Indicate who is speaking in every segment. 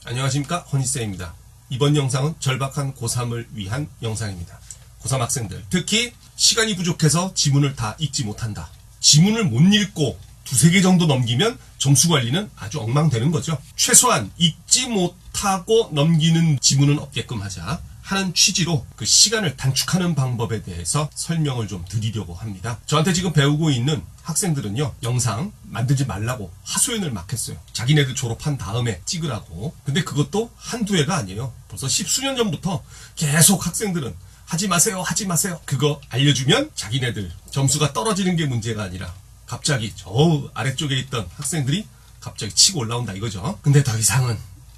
Speaker 1: 안녕하십니까, 허니쌤입니다. 이번 영상은 절박한 고3을 위한 영상입니다. 고3 학생들, 특히 시간이 부족해서 지문을 다 읽지 못한다. 지문을 못 읽고 두세 개 정도 넘기면 점수 관리는 아주 엉망되는 거죠. 최소한 읽지 못하고 넘기는 지문은 없게끔 하자 하는 취지로 그 시간을 단축하는 방법에 대해서 설명을 좀 드리려고 합니다. 저한테 지금 배우고 있는 학생들은요, 영상 만들지 말라고 하소연을 막 했어요. 자기네들 졸업한 다음에 찍으라고. 근데 그것도 한두 해가 아니에요. 벌써 십수년 전부터 계속 학생들은 하지 마세요, 하지 마세요. 그거 알려주면 자기네들 점수가 떨어지는 게 문제가 아니라 갑자기 저 아래쪽에 있던 학생들이 갑자기 치고 올라온다 이거죠. 근데 더 이상은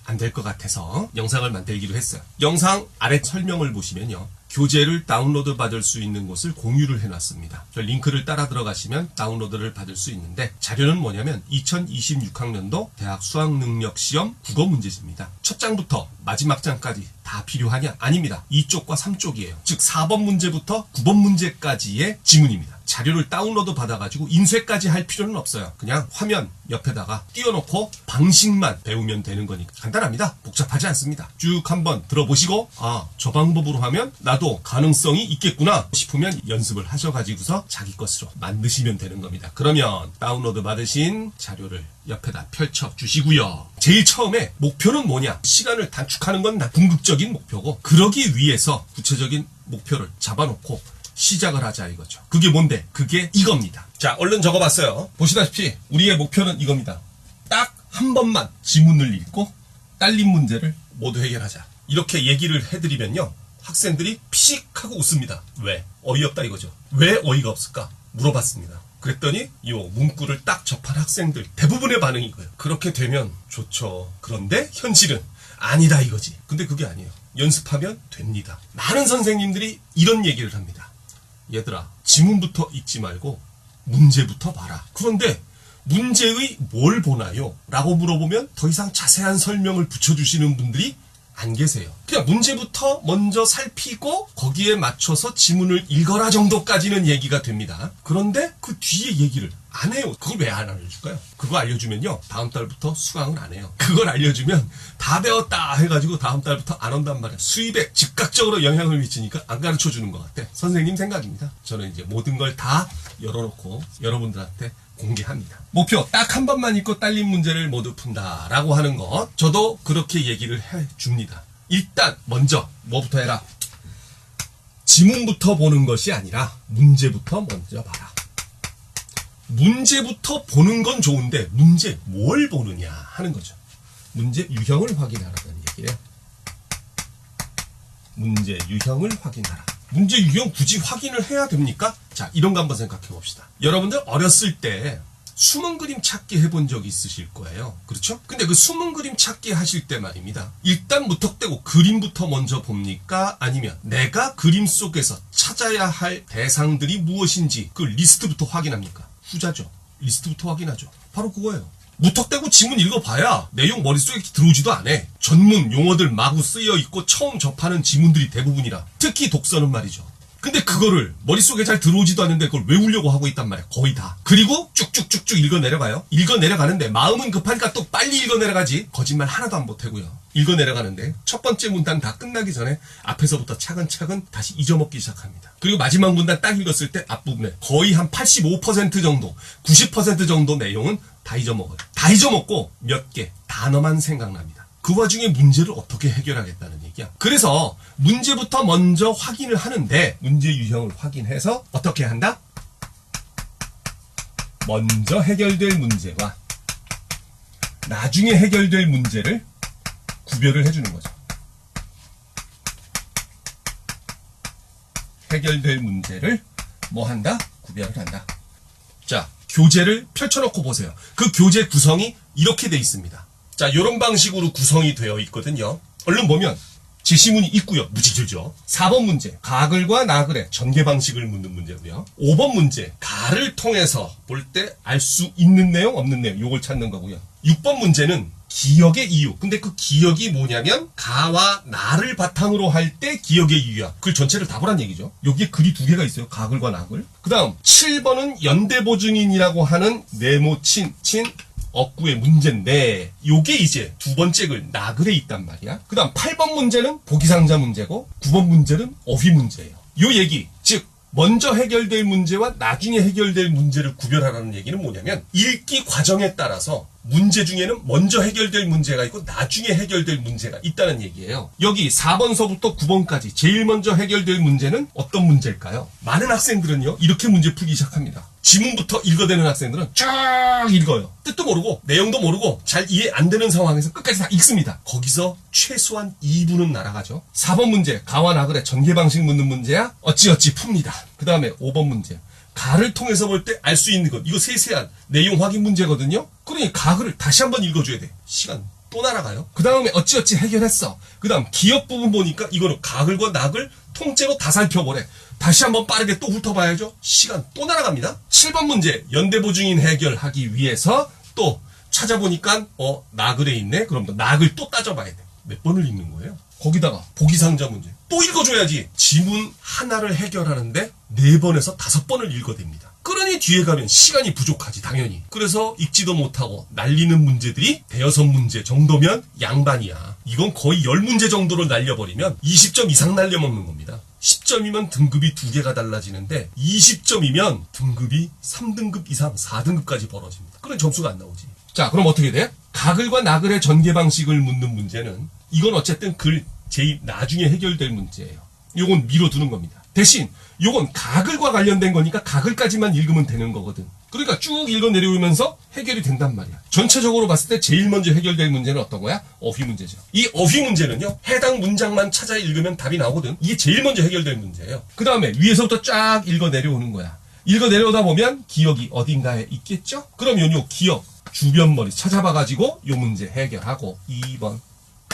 Speaker 1: 안 될 것 같아서 영상을 만들기로 했어요. 영상 아래 설명을 보시면요, 교재를 다운로드 받을 수 있는 곳을 공유를 해놨습니다. 저 링크를 따라 들어가시면 다운로드를 받을 수 있는데, 자료는 뭐냐면 2026학년도 대학 수학능력시험 국어 문제집입니다. 첫 장부터 마지막 장까지 다 필요하냐? 아닙니다. 2쪽과 3쪽이에요. 즉 4번 문제부터 9번 문제까지의 지문입니다. 자료를 다운로드 받아가지고 인쇄까지 할 필요는 없어요. 그냥 화면 옆에다가 띄워놓고 방식만 배우면 되는 거니까 간단합니다. 복잡하지 않습니다. 쭉 한번 들어보시고, 아, 저 방법으로 하면 나도 가능성이 있겠구나 싶으면 연습을 하셔가지고서 자기 것으로 만드시면 되는 겁니다. 그러면 다운로드 받으신 자료를 옆에다 펼쳐주시고요. 제일 처음에 목표는 뭐냐? 시간을 단축하는 건 궁극적인 목표고, 그러기 위해서 구체적인 목표를 잡아놓고 시작을 하자 이거죠. 그게 뭔데? 그게 이겁니다. 자, 얼른 적어봤어요. 보시다시피 우리의 목표는 이겁니다. 딱 한 번만 지문을 읽고 딸린 문제를 모두 해결하자. 이렇게 얘기를 해드리면요, 학생들이 피식하고 웃습니다. 왜? 어이없다 이거죠. 왜 어이가 없을까? 물어봤습니다. 그랬더니 이 문구를 딱 접한 학생들 대부분의 반응이 이거예요. 그렇게 되면 좋죠. 그런데 현실은 아니다 이거지. 근데 그게 아니에요. 연습하면 됩니다. 많은 선생님들이 이런 얘기를 합니다. 얘들아, 지문부터 읽지 말고 문제부터 봐라. 그런데 문제의 뭘 보나요? 라고 물어보면 더 이상 자세한 설명을 붙여주시는 분들이 안 계세요. 그냥 문제부터 먼저 살피고 거기에 맞춰서 지문을 읽어라 정도까지는 얘기가 됩니다. 그런데 그 뒤에 얘기를 안 해요. 그걸 왜 안 알려줄까요? 그거 알려주면요, 다음 달부터 수강을 안 해요. 그걸 알려주면 다 배웠다 해가지고 다음 달부터 안 온단 말이에요. 수입에 즉각적으로 영향을 미치니까 안 가르쳐주는 것 같아. 선생님 생각입니다. 저는 이제 모든 걸 다 열어놓고 여러분들한테 공개합니다. 목표 딱 한 번만 읽고 딸린 문제를 모두 푼다 라고 하는 것, 저도 그렇게 얘기를 해줍니다. 일단 먼저 뭐부터 해라? 지문부터 보는 것이 아니라 문제부터 먼저 봐라. 문제부터 보는 건 좋은데 문제 뭘 보느냐 하는 거죠. 문제 유형을 확인하라는 얘기예요. 문제 유형을 확인하라. 문제 유형 굳이 확인을 해야 됩니까? 자, 이런 거 한번 생각해 봅시다. 여러분들 어렸을 때 숨은 그림 찾기 해본 적이 있으실 거예요. 그렇죠? 근데 그 숨은 그림 찾기 하실 때 말입니다, 일단 무턱대고 그림부터 먼저 봅니까? 아니면 내가 그림 속에서 찾아야 할 대상들이 무엇인지 그 리스트부터 확인합니까? 후자죠. 리스트부터 확인하죠. 바로 그거예요. 무턱대고 지문 읽어봐야 내용 머릿속에 들어오지도 않아. 전문 용어들 마구 쓰여있고 처음 접하는 지문들이 대부분이라. 특히 독서는 말이죠. 근데 그거를 머릿속에 잘 들어오지도 않는데 그걸 외우려고 하고 있단 말이야. 거의 다. 그리고 쭉쭉쭉쭉 읽어내려가요. 읽어내려가는데 마음은 급하니까 또 빨리 읽어내려가지. 거짓말 하나도 안 보태고요. 읽어내려가는데 첫 번째 문단 다 끝나기 전에 앞에서부터 차근차근 다시 잊어먹기 시작합니다. 그리고 마지막 문단 딱 읽었을 때 앞부분에 거의 한 85% 정도, 90% 정도 내용은 다 잊어먹어요. 다 잊어먹고 몇 개 단어만 생각납니다. 그 와중에 문제를 어떻게 해결하겠다는 얘기야. 그래서 문제부터 먼저 확인을 하는데, 문제 유형을 확인해서 어떻게 한다? 먼저 해결될 문제와 나중에 해결될 문제를 구별을 해주는 거죠. 해결될 문제를 뭐 한다? 구별을 한다. 자, 교재를 펼쳐놓고 보세요. 그 교재 구성이 이렇게 돼 있습니다. 자, 요런 방식으로 구성이 되어 있거든요. 얼른 보면 제시문이 있고요. 무지 길죠. 4번 문제, 가글과 나글의 전개 방식을 묻는 문제고요. 5번 문제, 가를 통해서 볼 때 알 수 있는 내용, 없는 내용, 요걸 찾는 거고요. 6번 문제는 기억의 이유. 근데 그 기억이 뭐냐면 가와 나를 바탕으로 할 때 기억의 이유야. 글 전체를 다 보란 얘기죠. 여기에 글이 두 개가 있어요. 가글과 나글. 그 다음 7번은 연대보증인이라고 하는 네모친 억구의 문제인데 요게 이제 두 번째 글 나글에 있단 말이야. 그 다음 8번 문제는 보기상자 문제고 9번 문제는 어휘 문제예요. 요 얘기, 즉 먼저 해결될 문제와 나중에 해결될 문제를 구별하라는 얘기는 뭐냐면 읽기 과정에 따라서 문제 중에는 먼저 해결될 문제가 있고 나중에 해결될 문제가 있다는 얘기예요. 여기 4번서부터 9번까지 제일 먼저 해결될 문제는 어떤 문제일까요? 많은 학생들은요 이렇게 문제 풀기 시작합니다. 지문부터 읽어대는 학생들은 쭉 읽어요. 뜻도 모르고 내용도 모르고 잘 이해 안 되는 상황에서 끝까지 다 읽습니다. 거기서 최소한 2분은 날아가죠. 4번 문제 가와 나글의 전개 방식 묻는 문제야 어찌어찌 풉니다. 그 다음에 5번 문제 가를 통해서 볼 때 알 수 있는 것. 이거 세세한 내용 확인 문제거든요. 그러니 가글을 다시 한번 읽어줘야 돼. 시간 또 날아가요. 그 다음에 어찌어찌 해결했어. 그 다음 기억 부분 보니까 이거는 가글과 나글 통째로 다 살펴보래. 다시 한번 빠르게 또 훑어봐야죠. 시간 또 날아갑니다. 7번 문제 연대보증인 해결하기 위해서 또 찾아보니까 나글에 있네. 그럼 나글 또 따져봐야 돼. 몇 번을 읽는 거예요? 거기다가 보기상자 문제 또 읽어줘야지. 지문 하나를 해결하는데 4번에서 5번을 읽어댑니다. 그러니 뒤에 가면 시간이 부족하지 당연히. 그래서 읽지도 못하고 날리는 문제들이 대여섯 문제 정도면 양반이야. 이건 거의 10문제 정도를 날려버리면 20점 이상 날려먹는 겁니다. 10점이면 등급이 2개가 달라지는데 20점이면 등급이 3등급 이상 4등급까지 벌어집니다. 그런 점수가 안 나오지. 자, 그럼 어떻게 돼? 가글과 나글의 전개 방식을 묻는 문제는 이건 어쨌든 글 제일 나중에 해결될 문제예요. 요건 미뤄두는 겁니다. 대신 요건 가글과 관련된 거니까 가글까지만 읽으면 되는 거거든. 그러니까 쭉 읽어 내려오면서 해결이 된단 말이야. 전체적으로 봤을 때 제일 먼저 해결될 문제는 어떤 거야? 어휘 문제죠. 이 어휘 문제는요 해당 문장만 찾아 읽으면 답이 나오거든. 이게 제일 먼저 해결될 문제예요. 그 다음에 위에서부터 쫙 읽어 내려오는 거야. 읽어 내려오다 보면 기억이 어딘가에 있겠죠? 그럼 요 기억 주변머리 찾아봐가지고 요 문제 해결하고 2번.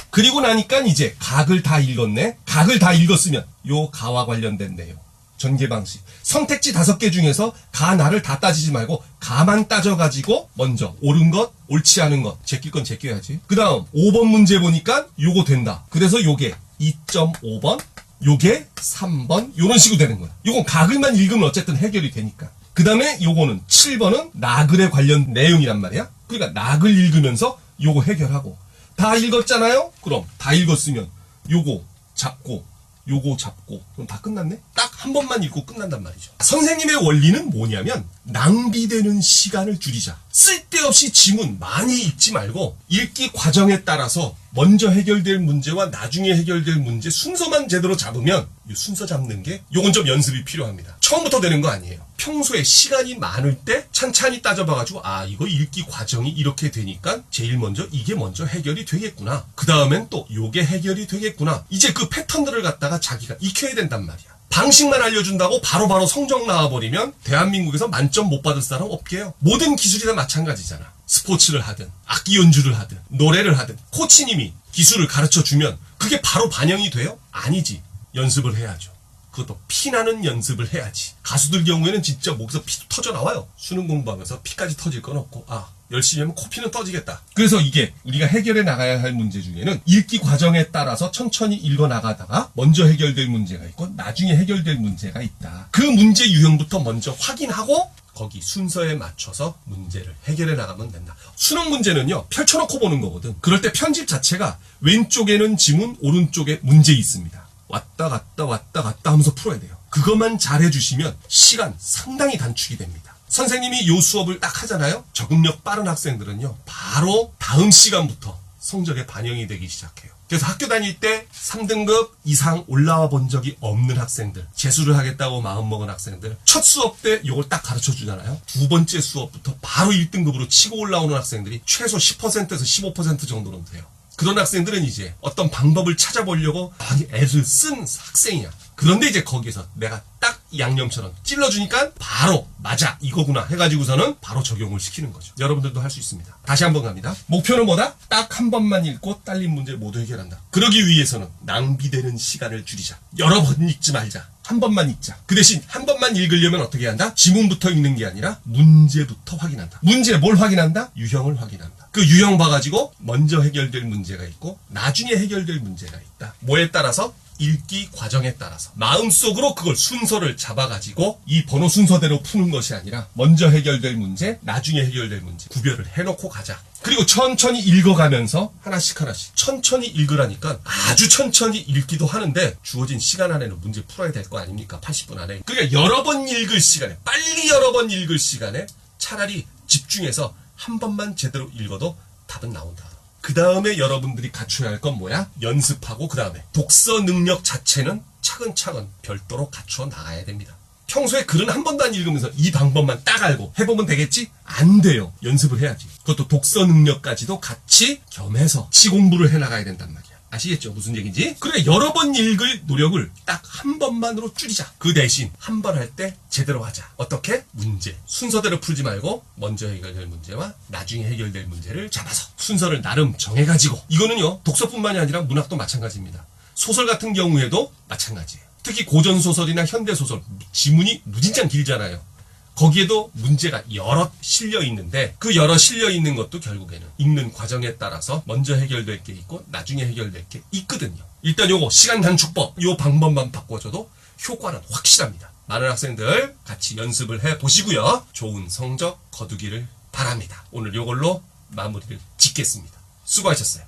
Speaker 1: 그리고 나니까 이제 각을 다 읽었네. 각을 다 읽었으면 요 가와 관련된 내용 전개 방식 선택지 5개 중에서 가 나를 다 따지지 말고 가만 따져가지고 먼저 옳은 것 옳지 않은 것 제낄 건 제껴야지. 그 다음 5번 문제 보니까 요거 된다. 그래서 요게 2.5번 요게 3번 요런 식으로 되는 거야. 요건 각을만 읽으면 어쨌든 해결이 되니까. 그 다음에 요거는 7번은 나글에 관련 내용이란 말이야. 그러니까 나글 읽으면서 요거 해결하고 다 읽었잖아요? 그럼 다 읽었으면 요거 잡고 요거 잡고 그럼 다 끝났네? 딱 한 번만 읽고 끝난단 말이죠. 선생님의 원리는 뭐냐면 낭비되는 시간을 줄이자. 쓸데없이 지문 많이 읽지 말고 읽기 과정에 따라서 먼저 해결될 문제와 나중에 해결될 문제 순서만 제대로 잡으면 이 순서 잡는 게 요건 좀 연습이 필요합니다. 처음부터 되는 거 아니에요. 평소에 시간이 많을 때 찬찬히 따져봐가지고 아 이거 읽기 과정이 이렇게 되니까 제일 먼저 이게 먼저 해결이 되겠구나. 그 다음엔 또 요게 해결이 되겠구나. 이제 그 패턴들을 갖다가 자기가 익혀야 된단 말이야. 방식만 알려준다고 바로바로 성적 나와버리면 대한민국에서 만점 못 받을 사람 없게요. 모든 기술이 다 마찬가지잖아. 스포츠를 하든 악기 연주를 하든 노래를 하든 코치님이 기술을 가르쳐주면 그게 바로 반영이 돼요? 아니지. 연습을 해야죠. 그것도 피나는 연습을 해야지. 가수들 경우에는 진짜 목에서 피도 터져 나와요. 수능 공부하면서 피까지 터질 건 없고 열심히 하면 코피는 터지겠다. 그래서 이게 우리가 해결해 나가야 할 문제 중에는 읽기 과정에 따라서 천천히 읽어 나가다가 먼저 해결될 문제가 있고 나중에 해결될 문제가 있다. 그 문제 유형부터 먼저 확인하고 거기 순서에 맞춰서 문제를 해결해 나가면 된다. 수능 문제는요 펼쳐놓고 보는 거거든. 그럴 때 편집 자체가 왼쪽에는 지문 오른쪽에 문제 있습니다. 왔다 갔다 하면서 풀어야 돼요. 그것만 잘해주시면 시간 상당히 단축이 됩니다. 선생님이 요 수업을 딱 하잖아요. 적응력 빠른 학생들은요 바로 다음 시간부터 성적에 반영이 되기 시작해요. 그래서 학교 다닐 때 3등급 이상 올라와 본 적이 없는 학생들, 재수를 하겠다고 마음먹은 학생들 첫 수업 때 요걸 딱 가르쳐 주잖아요. 두 번째 수업부터 바로 1등급으로 치고 올라오는 학생들이 최소 10%에서 15% 정도는 돼요. 그런 학생들은 이제 어떤 방법을 찾아보려고 애를 쓴 학생이야. 그런데 이제 거기에서 내가 딱 양념처럼 찔러주니까 바로 맞아 이거구나 해가지고서는 바로 적용을 시키는 거죠. 여러분들도 할 수 있습니다. 다시 한번 갑니다. 목표는 뭐다? 딱 한 번만 읽고 딸린 문제 모두 해결한다. 그러기 위해서는 낭비되는 시간을 줄이자. 여러 번 읽지 말자. 한 번만 읽자. 그 대신 한 번만 읽으려면 어떻게 한다? 지문부터 읽는 게 아니라 문제부터 확인한다. 문제 뭘 확인한다? 유형을 확인한다. 그 유형 봐가지고 먼저 해결될 문제가 있고 나중에 해결될 문제가 있다. 뭐에 따라서? 읽기 과정에 따라서 마음속으로 그걸 순서를 잡아가지고 이 번호 순서대로 푸는 것이 아니라 먼저 해결될 문제, 나중에 해결될 문제 구별을 해놓고 가자. 그리고 천천히 읽어가면서 하나씩 천천히 읽으라니까 아주 천천히 읽기도 하는데 주어진 시간 안에는 문제 풀어야 될 거 아닙니까? 80분 안에. 그러니까 여러 번 읽을 시간에 빨리 여러 번 읽을 시간에 차라리 집중해서 한 번만 제대로 읽어도 답은 나온다. 그 다음에 여러분들이 갖춰야 할 건 뭐야? 연습하고 그 다음에 독서 능력 자체는 차근차근 별도로 갖춰 나가야 됩니다. 평소에 글은 한 번도 안 읽으면서 이 방법만 딱 알고 해보면 되겠지? 안 돼요. 연습을 해야지. 그것도 독서 능력까지도 같이 겸해서 시공부를 해나가야 된단 말이야. 아시겠죠? 무슨 얘기인지? 그래 여러 번 읽을 노력을 딱 한 번만으로 줄이자. 그 대신 한 번 할 때 제대로 하자. 어떻게? 문제. 순서대로 풀지 말고 먼저 해결될 문제와 나중에 해결될 문제를 잡아서 순서를 나름 정해가지고 이거는요 독서뿐만이 아니라 문학도 마찬가지입니다. 소설 같은 경우에도 마찬가지예요. 특히 고전소설이나 현대소설 지문이 무진장 길잖아요. 거기에도 문제가 여럿 실려 있는데 그 여럿 실려 있는 것도 결국에는 읽는 과정에 따라서 먼저 해결될 게 있고 나중에 해결될 게 있거든요. 일단 요거 시간 단축법 요 방법만 바꿔줘도 효과는 확실합니다. 많은 학생들 같이 연습을 해 보시고요. 좋은 성적 거두기를 바랍니다. 오늘 요걸로 마무리를 짓겠습니다. 수고하셨어요.